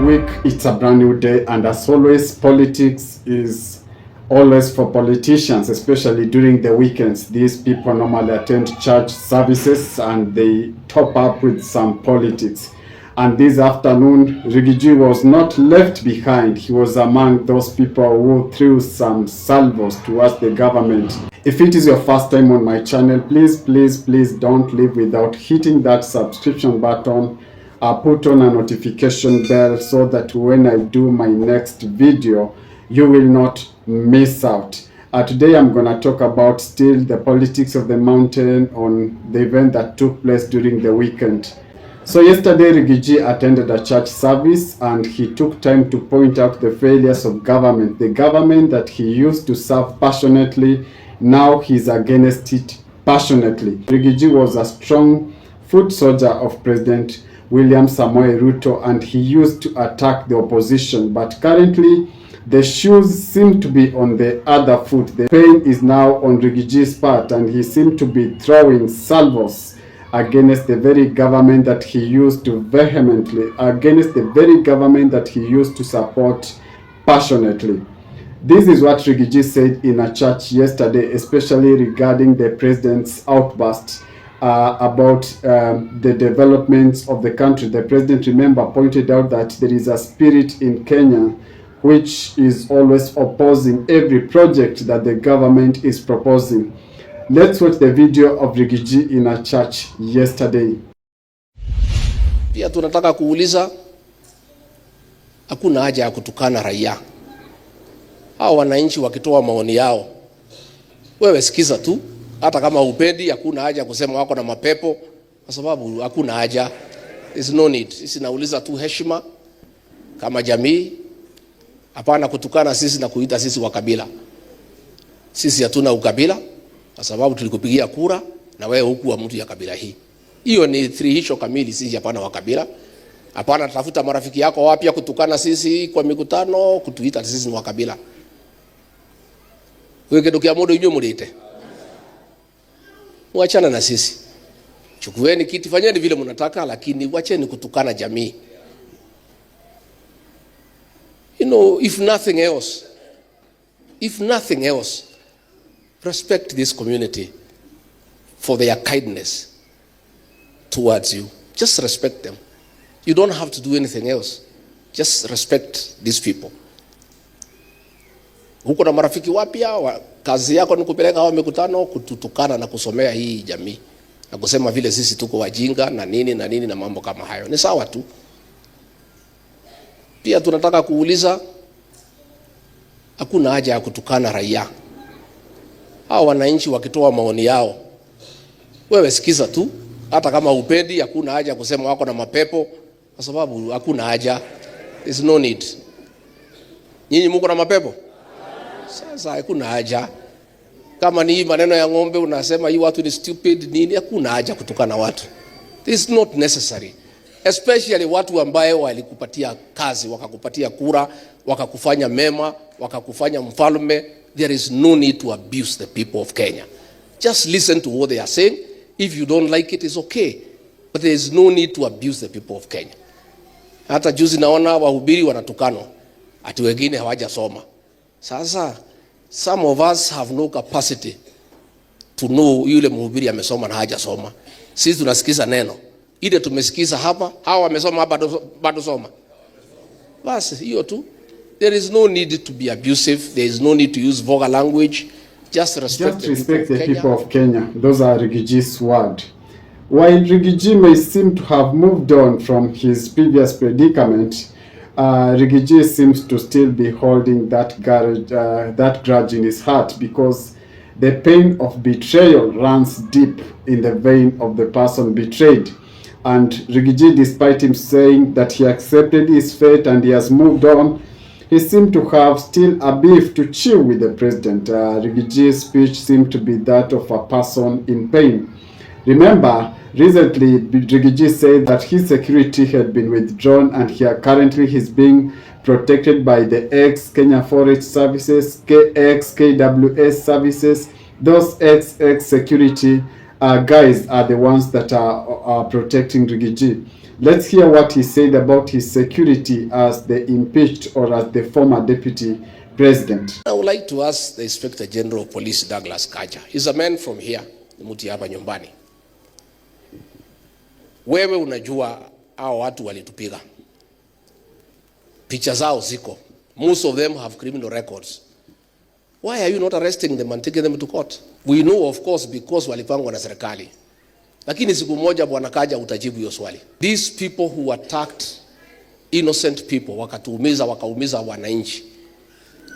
week, it's a brand new day, and as always, politics is always for politicians, especially during the weekends. These people normally attend church services and they top up with some politics. And this afternoon, Rigiji was not left behind. He was among those people who threw some salvos towards the government. If it is your first time on my channel, please don't leave without hitting that subscription button. Put on a notification bell so that when I do my next video, you will not miss out. Today I'm going to talk about still the politics of the mountain on the event that took place during the weekend. So yesterday Rigiji attended a church service and he took time to point out the failures of government. The government that he used to serve passionately, now he's against it passionately. Rigiji was a strong foot soldier of President William Samoei Ruto and he used to attack the opposition, but currently the shoes seem to be on the other foot. The pain is now on Rigiji's part and he seemed to be throwing salvos against the very government that he used to vehemently, against the very government that he used to support passionately. This is what Rigiji said in a church yesterday, especially regarding the president's outburst about the developments of the country. The president, remember, pointed out that there is a spirit in Kenya which is always opposing every project that the government is proposing. Let's watch the video of Rigiji in a church yesterday. Pia tunataka kuuliza, hakuna haja ya kutukana raia. Hao wananchi wakitoa maoni yao, wewe sikiza tu, hata kama upendi, hakuna haja kusema wako na mapepo, kwa sababu hakuna haja. There's no need. Sisi nauliza tu heshima kama jamii, hapana kutukana sisi na kuita sisi wa kabila. Sisi hatuna ukabila kwa sababu tulikupigia kura na wewe hukuwa mtu ya kabila hii. Hiyo ni thihirisho kamili, sisi hapana wa kabila. Hapana tafuta marafiki yako wapya kutukana sisi kwa mikutano, kutuita sisi ni wa kabila. Wewe kidokia modo inyo mulite. Muachana na sisi. Chukueni kiti, fanyeni vile mnataka, lakini wacheni kutukana jamii. You know, if nothing else, respect this community for their kindness towards you. Just respect them. You don't have to do anything else. Just respect these people. Huko na marafiki wapya, kazi yako ni kupeleka hao mikutano, kututukana na kusomea hii jamii. Na kusema vile sisi tuko wajinga na nini na mambo kama hayo. Ni sawa tu. Pia tunataka kuuliza, hakuna haja ya kutukana raia. Hao wananchi wakitoa maoni yao, wewe sikiza tu, hata kama upendi, hakuna haja kusema wako na mapepo, kwa sababu hakuna haja. There's no need. Nyinyi mko na mapepo? Sasa hakuna haja. Kama ni maneno ya ng'ombe unasema hii watu ni stupid nini, hakuna haja kutukana watu. This is not necessary. Especially watu ambaye walikupatia kazi, wakakupatia kura, wakakufanya mema, wakakufanya mfalme. There is no need to abuse the people of Kenya. Just listen to what they are saying. If you don't like it, it's okay. But there is no need to abuse the people of Kenya. Hata juzi naona wahubiri wanatukano, ati wengine hawajasoma. Sasa some of us have no capacity to know yule mhubiri amesoma na hajasoma. Sisi tunasikiza neno. Ile tumesikiza hapa, hawa wamesoma hapa bado soma. Basi hiyo tu. There is no need to be abusive. There is no need to use vulgar language. Just respect the people of Kenya. Those are Rigiji's words. While Rigiji may seem to have moved on from his previous predicament, Rigiji seems to still be holding that grudge in his heart, because the pain of betrayal runs deep in the vein of the person betrayed. And Rigiji, despite him saying that he accepted his fate and he has moved on, he seemed to have still a beef to chew with the president. Rigiji's speech seemed to be that of a person in pain. Remember, recently Rigiji said that his security had been withdrawn and currently he's being protected by the ex-Kenya Forest Services, ex-KWS services. Those ex-security guys are the ones that are protecting Rigiji. Let's hear what he said about his security as the impeached or as the former deputy president. I would like to ask the Inspector General of Police, Douglas Kaja. He's a man from here, Muti hapa nyumbani. Wewe unajua hao watu walitupiga. Picha zao ziko. Most of them have criminal records. Why are you not arresting them and taking them to court? We know, of course, because walipangwa na serikali. Lakini siku moja Bwana Kaja utajibu hiyo swali. These people who attacked innocent people, wakaumiza wananchi,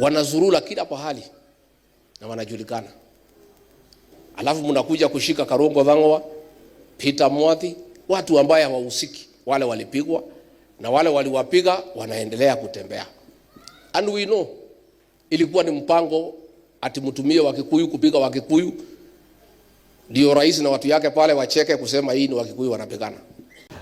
wanazurula kila pahali na wanajulikana. Alafu mnakuja kushika Karongo Dhangwa, Peter Mwathi, watu ambao hawahusiki. Wale walipigwa na wale waliwapiga wanaendelea kutembea. And we know ilikuwa ni mpango ati mtumie Wakikuyu kupiga Wakikuyu, ndio rais na watu yake pale wacheke kusema hii ni Wakikuyu wanapigana.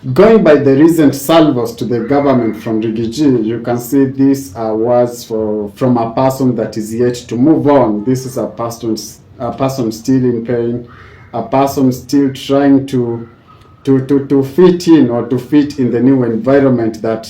Going by the recent salvos to the government from Rigiji, you can see these are words from a person that is yet to move on. This is a person still in pain, a person still trying to fit in or to fit in the new environment that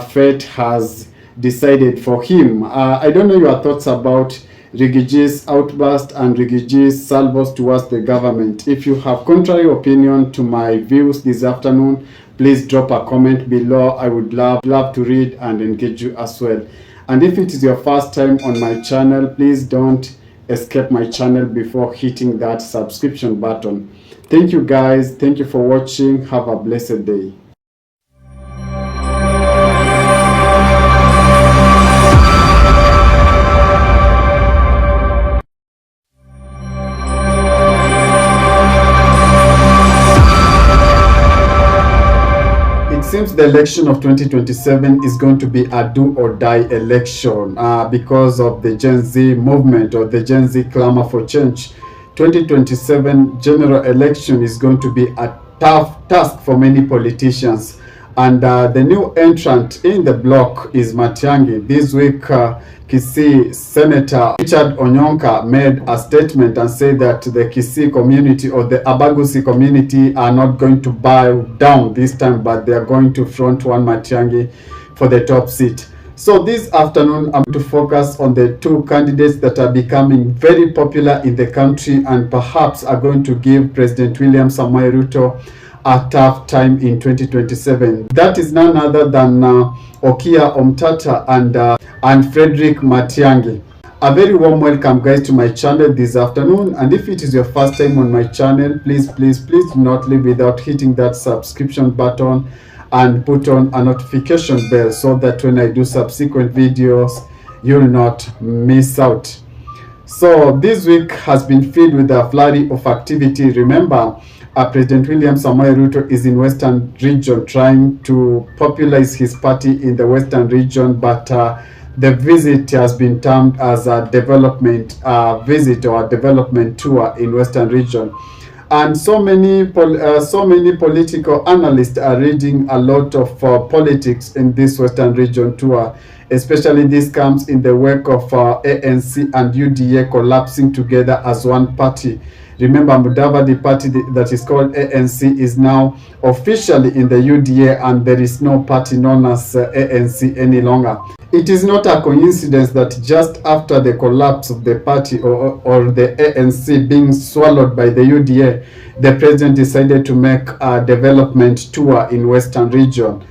fate has decided for him. I don't know your thoughts about Rigiji's outburst and Rigiji's salvos towards the government. If you have contrary opinion to my views this afternoon, please drop a comment below. I would love to read and engage you as well. And if it is your first time on my channel, please don't escape my channel before hitting that subscription button. Thank you guys. Thank you for watching. Have a blessed day. Seems the election of 2027 is going to be a do or die election because of the Gen Z movement or the Gen Z clamor for change. 2027 general election is going to be a tough task for many politicians, and the new entrant in the block is Matiang'i. This week Kisii Senator Richard Onyonka made a statement and said that the Kisii community or the Abagusi community are not going to bow down this time, but they are going to front one Matiang'i for the top seat. So this afternoon, I'm going to focus on the two candidates that are becoming very popular in the country and perhaps are going to give President William Samoei Ruto a tough time in 2027. That is none other than Okia Omtata and Frederick Matiang'i. A very warm welcome guys to my channel this afternoon, and if it is your first time on my channel, please do not leave without hitting that subscription button and put on a notification bell so that when I do subsequent videos you will not miss out. So this week has been filled with a flurry of activity. Remember, President William Samoei Ruto is in Western region trying to popularize his party in the Western region, but the visit has been termed as a development visit or a development tour in Western region. And so many political analysts are reading a lot of politics in this Western region tour. Especially this comes in the wake of ANC and UDA collapsing together as one party. Remember, Mudavadi party that is called ANC is now officially in the UDA, and there is no party known as ANC any longer. It is not a coincidence that just after the collapse of the party or the ANC being swallowed by the UDA, the president decided to make a development tour in Western region.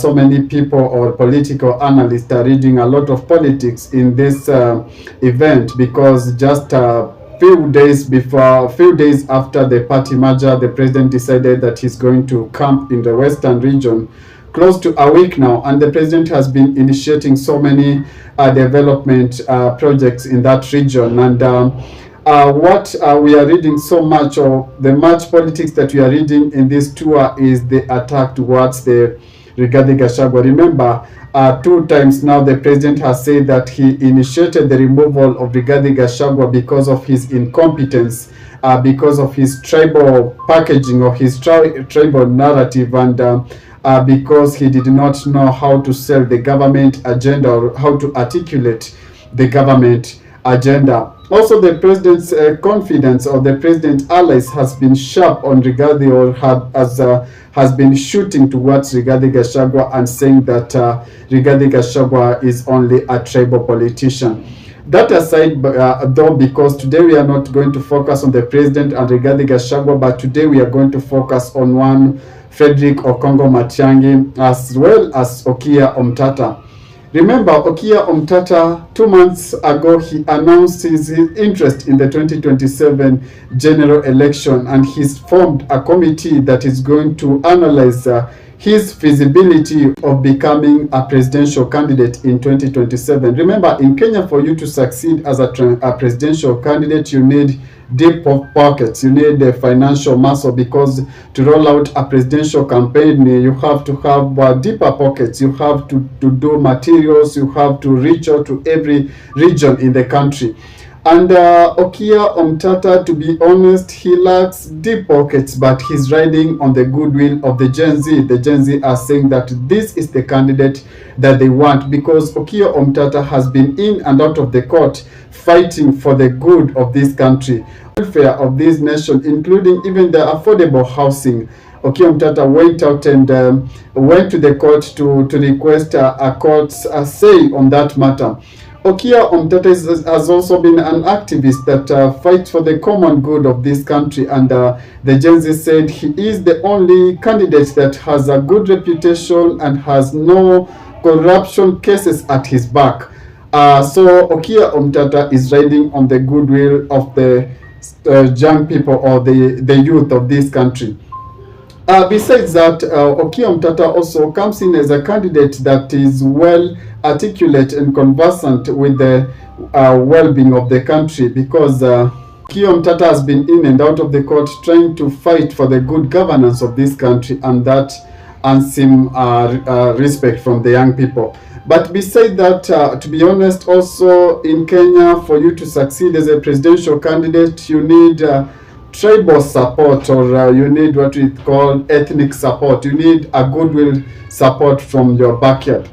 So many people or political analysts are reading a lot of politics in this event, because just few days after the party merger, the president decided that he's going to camp in the Western region close to a week now, and the president has been initiating so many development projects in that region. And what we are reading so much, or the much politics that we are reading in this tour, is the attack towards the Rigathi Gachagua. Remember, 2 times now the president has said that he initiated the removal of Rigathi Gachagua because of his incompetence, because of his tribal packaging or his tribal narrative, and because he did not know how to sell the government agenda or how to articulate the government agenda. Also, the president's confidence or the president's allies has been sharp on Rigathi, or has been shooting towards Rigathi Gachagua and saying that Rigathi Gachagua is only a tribal politician. That aside, though, because today we are not going to focus on the president and Rigathi Gachagua, but today we are going to focus on one Frederick Okongo Matiang'i as well as Okiya Omtatah. Remember, Okiya Omtatah, 2 months ago, he announced his interest in the 2027 general election, and he's formed a committee that is going to analyze his feasibility of becoming a presidential candidate in 2027. Remember, in Kenya, for you to succeed as a presidential candidate, you need deep pockets, you need the financial muscle, because to roll out a presidential campaign, you have to have deeper pockets. You have to do materials, you have to reach out to every region in the country. And Okiya Omtatah, to be honest, he lacks deep pockets, but he's riding on the goodwill of the Gen Z. The Gen Z are saying that this is the candidate that they want, because Okiya Omtatah has been in and out of the court fighting for the good of this country, welfare of this nation, including even the affordable housing. Okiya Omtatah went out and went to the court to request a court's say on that matter. Okiya Omtatah has also been an activist that fights for the common good of this country, and the Gen Z said he is the only candidate that has a good reputation and has no corruption cases at his back. So Okiya Omtatah is riding on the goodwill of the young people, or the youth of this country. Besides that, Okiya Omtatah also comes in as a candidate that is well articulate and conversant with the well-being of the country, because Okiya Omtatah has been in and out of the court trying to fight for the good governance of this country, and that earns him respect from the young people. But beside that, to be honest, also in Kenya, for you to succeed as a presidential candidate, you need tribal support, or you need what we call ethnic support. You need a goodwill support from your backyard.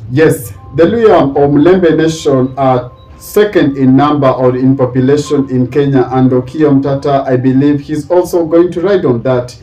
Yes, the Luhya or Mulembe Nation are second in number or in population in Kenya, and Okiya Omtatah, I believe he's also going to ride on that.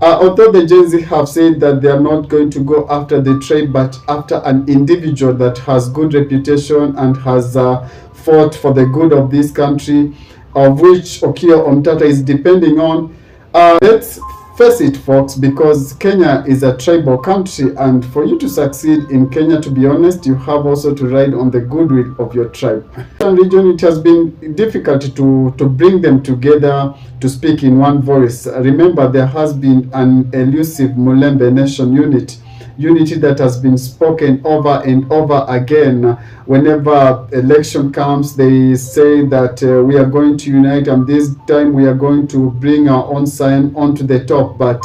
Although the Gen Z have said that they are not going to go after the tribe, but after an individual that has good reputation and has fought for the good of this country, of which Okiya Omtatah is depending on. Let's face it, folks, because Kenya is a tribal country, and for you to succeed in Kenya, to be honest, you have also to ride on the goodwill of your tribe. In region, it has been difficult to bring them together to speak in one voice. Remember, there has been an elusive Mulembe Nation unity that has been spoken over and over again. Whenever election comes, they say that we are going to unite, and this time we are going to bring our own sign onto the top. But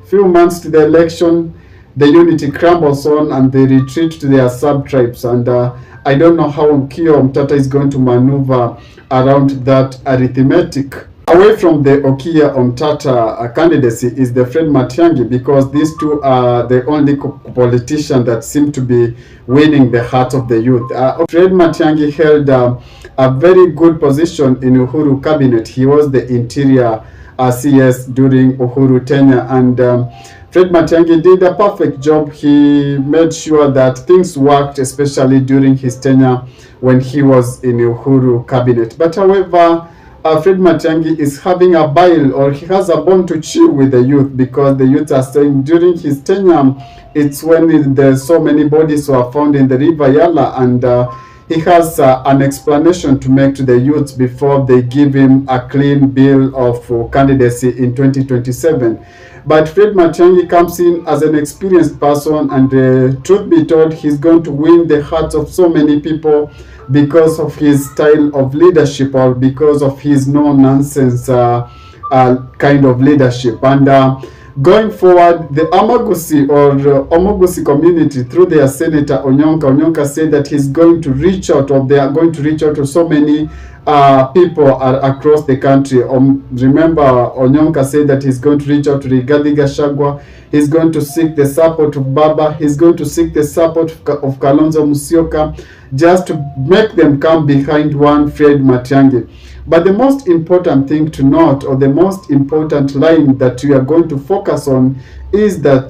few months to the election, the unity crumbles on and they retreat to their sub-tribes. And I don't know how Okiya Omtatah is going to maneuver around that arithmetic. Away from the Okiya Omtatah candidacy is the Fred Matiang'i, because these two are the only politicians that seem to be winning the heart of the youth. Fred Matiang'i held a very good position in Uhuru cabinet. He was the interior CS during Uhuru tenure, and Fred Matiang'i did a perfect job. He made sure that things worked, especially during his tenure when he was in Uhuru cabinet. But however, Fred Matiang'i is having a bile, or he has a bone to chew with the youth, because the youth are saying during his tenure, it's when there's so many bodies were found in the river Yala, and he has an explanation to make to the youth before they give him a clean bill of candidacy in 2027. But Fred Matiang'i comes in as an experienced person, and truth be told, he's going to win the hearts of so many people because of his style of leadership, or because of his no-nonsense kind of leadership. And going forward, the Amagusi or Omogusi community, through their Senator Onyonka said that he's going to reach out, or they are going to reach out to so many people across the country. Remember, Onyonka said that he's going to reach out to Rigathi Gachagua. He's going to seek the support of Baba. He's going to seek the support of Kalonzo Musyoka, just to make them come behind one Fred Matiang'i. But the most important thing to note, or the most important line that we are going to focus on, is that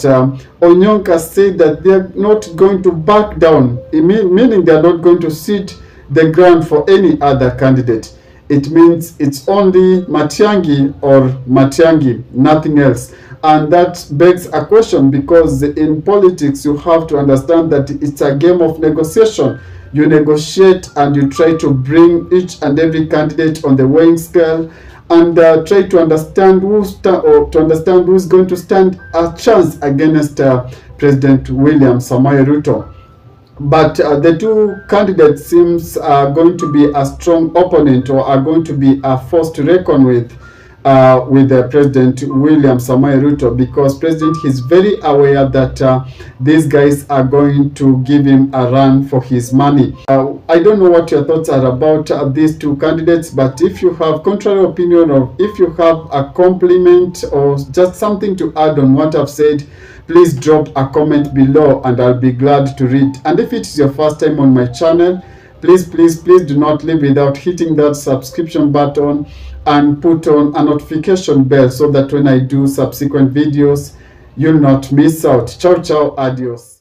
Onyonka said that they are not going to back down, meaning they are not going to cede the ground for any other candidate. It means it's only Matiang'i or Matiang'i, nothing else. And that begs a question, because in politics you have to understand that it's a game of negotiation. You negotiate and you try to bring each and every candidate on the weighing scale, and try to understand who's going to stand a chance against President William Samoei Ruto. But the two candidates seems going to be a strong opponent, or are going to be a force to reckon with President William Samoei Ruto, because President is very aware that these guys are going to give him a run for his money. I don't know what your thoughts are about these two candidates, but if you have contrary opinion, or if you have a compliment or just something to add on what I've said, please drop a comment below and I'll be glad to read. And if it is your first time on my channel, please do not leave without hitting that subscription button and put on a notification bell, so that when I do subsequent videos, you'll not miss out. Ciao, ciao, adios.